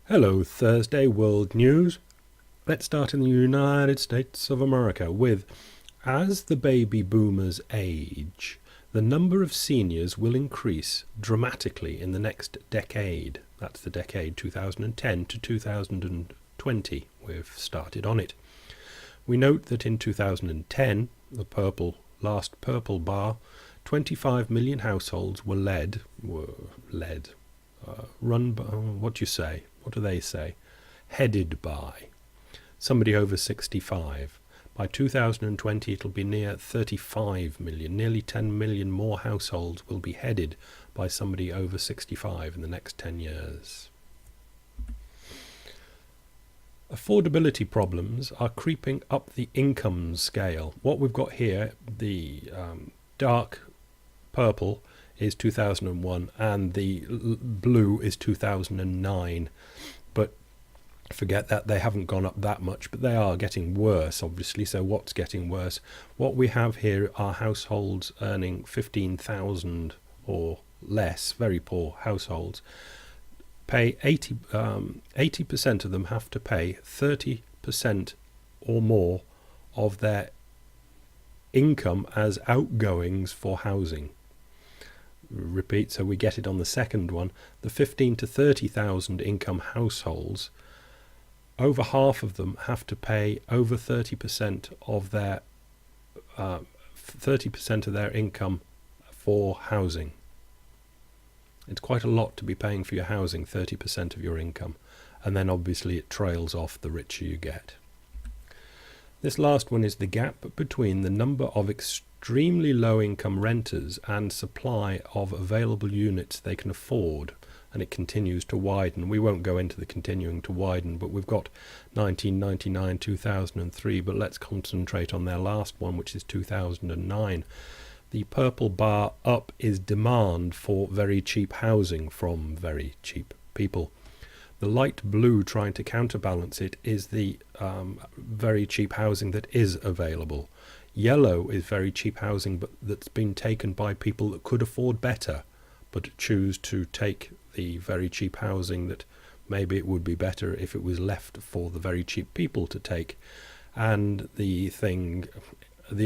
Hello, Thursday World News. Let's start in the United States of America with, as the baby boomers age, the number of seniors will increase dramatically in the next decade. That's the decade 2010 to 2020. We've started on it. We note that in 2010, the last purple bar, 25 million households were run by, what do you say? What do they say? Headed by somebody over 65. By 2020, it'll be near 35 million. Nearly 10 million more households will be headed by somebody over 65 in the next 10 years. Affordability problems are creeping up the income scale. What we've got here, the dark purple, is 2001 and the blue is 2009, but forget that, they haven't gone up that much, but they are getting worse, obviously. So what's getting worse? What we have here are households earning 15,000 or less, very poor households, pay 80% of them have to pay 30% or more of their income as outgoings for housing. Repeat, so we get it on the second one. The 15 to 30,000 income households, over half of them have to pay over 30% of their 30% of their income for housing. It's quite a lot to be paying for your housing, 30% of your income, and then obviously it trails off the richer you get. This last one is the gap between the number of extremely low-income renters and supply of available units they can afford, and it continues to widen. We won't go into the continuing to widen, but we've got 1999, 2003, but let's concentrate on their last one, which is 2009. The purple bar up is demand for very cheap housing from very cheap people. The light blue, trying to counterbalance it, is the very cheap housing that is available. Yellow is very cheap housing, but that's been taken by people that could afford better, but choose to take the very cheap housing that maybe it would be better if it was left for the very cheap people to take. And the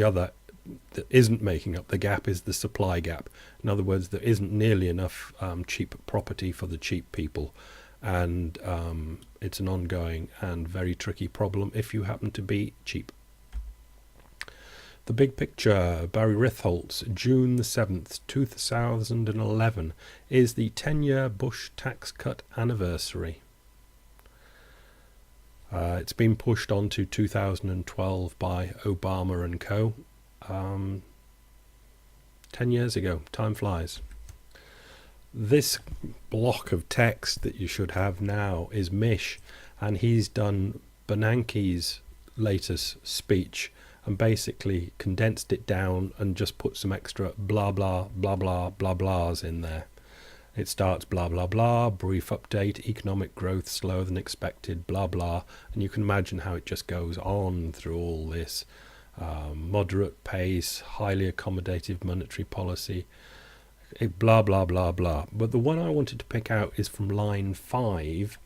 other that isn't making up the gap is the supply gap. In other words, there isn't nearly enough cheap property for the cheap people. And it's an ongoing and very tricky problem if you happen to be cheap. The big picture, Barry Ritholtz, June the 7th, 2011, is the 10-year Bush tax cut anniversary. It's been pushed on to 2012 by Obama and co. 10 years ago. Time flies. This block of text that you should have now is Mish, and he's done Bernanke's latest speech and basically condensed it down and just put some extra blah blah blah blah blah blahs in there. It starts blah blah blah, brief update, economic growth slower than expected, blah blah, and you can imagine how it just goes on through all this. Moderate pace, highly accommodative monetary policy, blah blah blah blah. But the one I wanted to pick out is from line 5.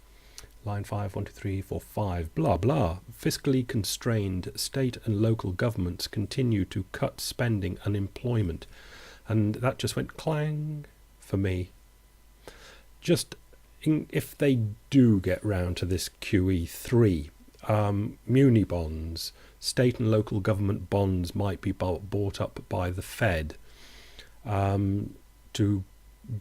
Line 5, 1, 2, 3, 4, 5, blah blah. Fiscally constrained state and local governments continue to cut spending and employment. And that just went clang for me. If they do get round to this QE3, muni bonds, state and local government bonds might be bought up by the Fed to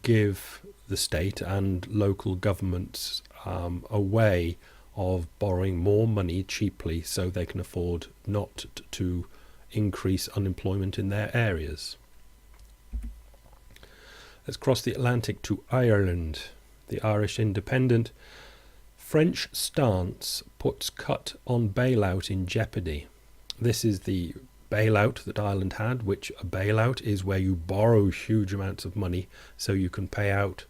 give the state and local governments a way of borrowing more money cheaply so they can afford not to increase unemployment in their areas. Let's cross the Atlantic to Ireland. The Irish Independent. French stance puts cut on bailout in jeopardy. This is the bailout that Ireland had, which a bailout is where you borrow huge amounts of money so you can pay out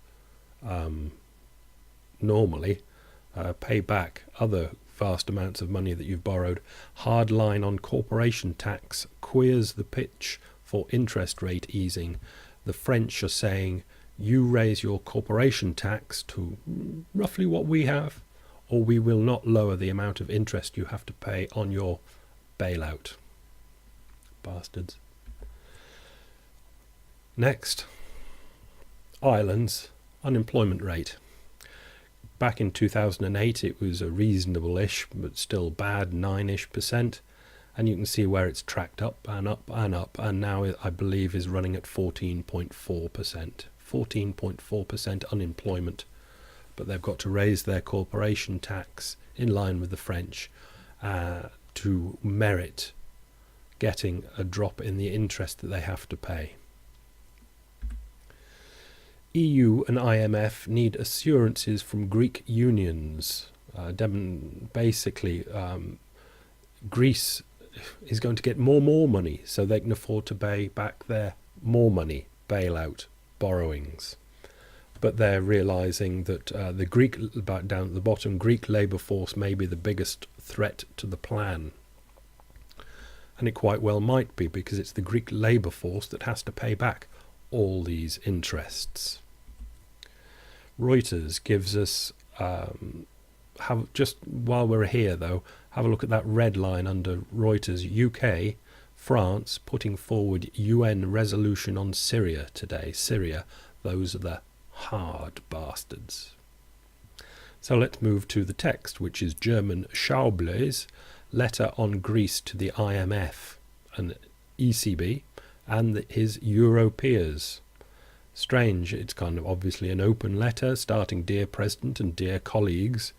normally, pay back other vast amounts of money that you've borrowed. Hard line on corporation tax queers the pitch for interest rate easing. The French are saying, you raise your corporation tax to roughly what we have, or we will not lower the amount of interest you have to pay on your bailout. Bastards. Next, Ireland's unemployment rate. Back in 2008 it was a reasonable-ish but still bad 9-ish%, and you can see where it's tracked up and up and up, and now I believe is running at 14.4%. 14.4% unemployment, but they've got to raise their corporation tax in line with the French to merit getting a drop in the interest that they have to pay. EU and IMF need assurances from Greek unions. Basically, Greece is going to get more money so they can afford to pay back their more money bailout borrowings. But they're realizing that the Greek, down at the bottom, Greek labour force may be the biggest threat to the plan. And it quite well might be, because it's the Greek labour force that has to pay back all these interests. Reuters gives us, just while we're here though, have a look at that red line under Reuters. UK, France putting forward UN resolution on Syria today. Syria, those are the hard bastards. So let's move to the text, which is German Schäuble's letter on Greece to the IMF and ECB and his Euro peers. Strange, it's kind of obviously an open letter starting, "Dear President and dear colleagues,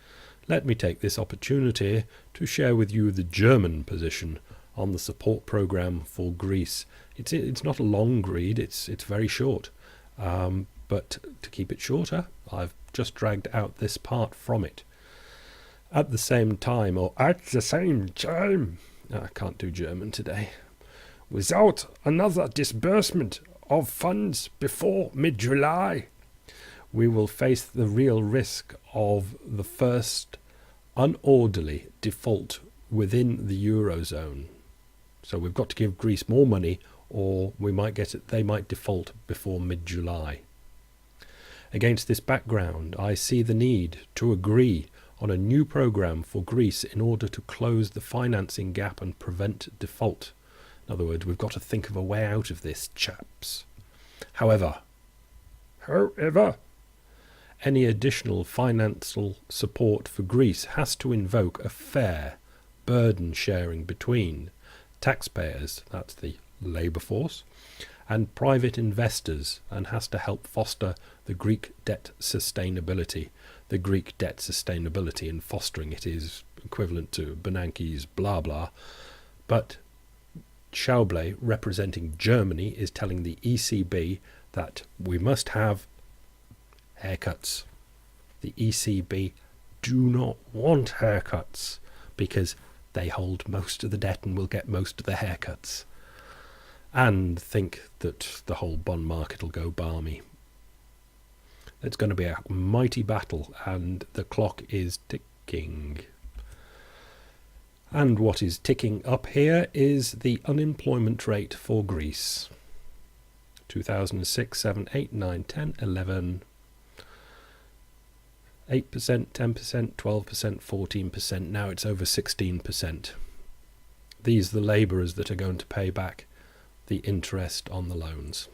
let me take this opportunity to share with you the German position on the support programme for Greece." It's not a long read, it's very short. But to keep it shorter, I've just dragged out this part from it. At the same time, I can't do German today. Without another disbursement of funds before mid-July, we will face the real risk of the first unorderly default within the Eurozone. So we've got to give Greece more money, or we might get it, they might default before mid-July. Against this background, I see the need to agree on a new programme for Greece in order to close the financing gap and prevent default. In other words, we've got to think of a way out of this, chaps. However, any additional financial support for Greece has to invoke a fair burden sharing between taxpayers, that's the labour force, and private investors, and has to help foster the Greek debt sustainability. The Greek debt sustainability, and fostering it is equivalent to Bernanke's blah blah. But Schäuble, representing Germany, is telling the ECB that we must have haircuts. The ECB do not want haircuts because they hold most of the debt and will get most of the haircuts, and think that the whole bond market will go balmy. It's going to be a mighty battle, and the clock is ticking. And what is ticking up here is the unemployment rate for Greece. 2006, 7, 8, 9, 10, 11, 8%, 10%, 12%, 14%. Now it's over 16%. These are the labourers that are going to pay back the interest on the loans.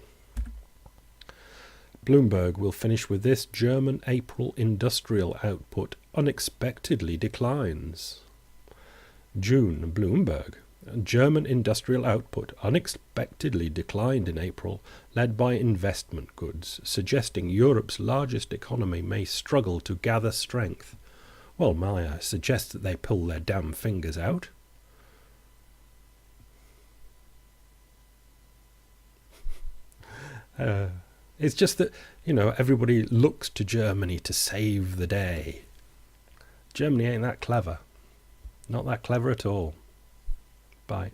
Bloomberg will finish with this. German April industrial output unexpectedly declines. June, Bloomberg. German industrial output unexpectedly declined in April, led by investment goods, suggesting Europe's largest economy may struggle to gather strength. Well, Maya suggests that they pull their damn fingers out. It's just that, everybody looks to Germany to save the day. Germany ain't that clever. Not that clever at all. Bye.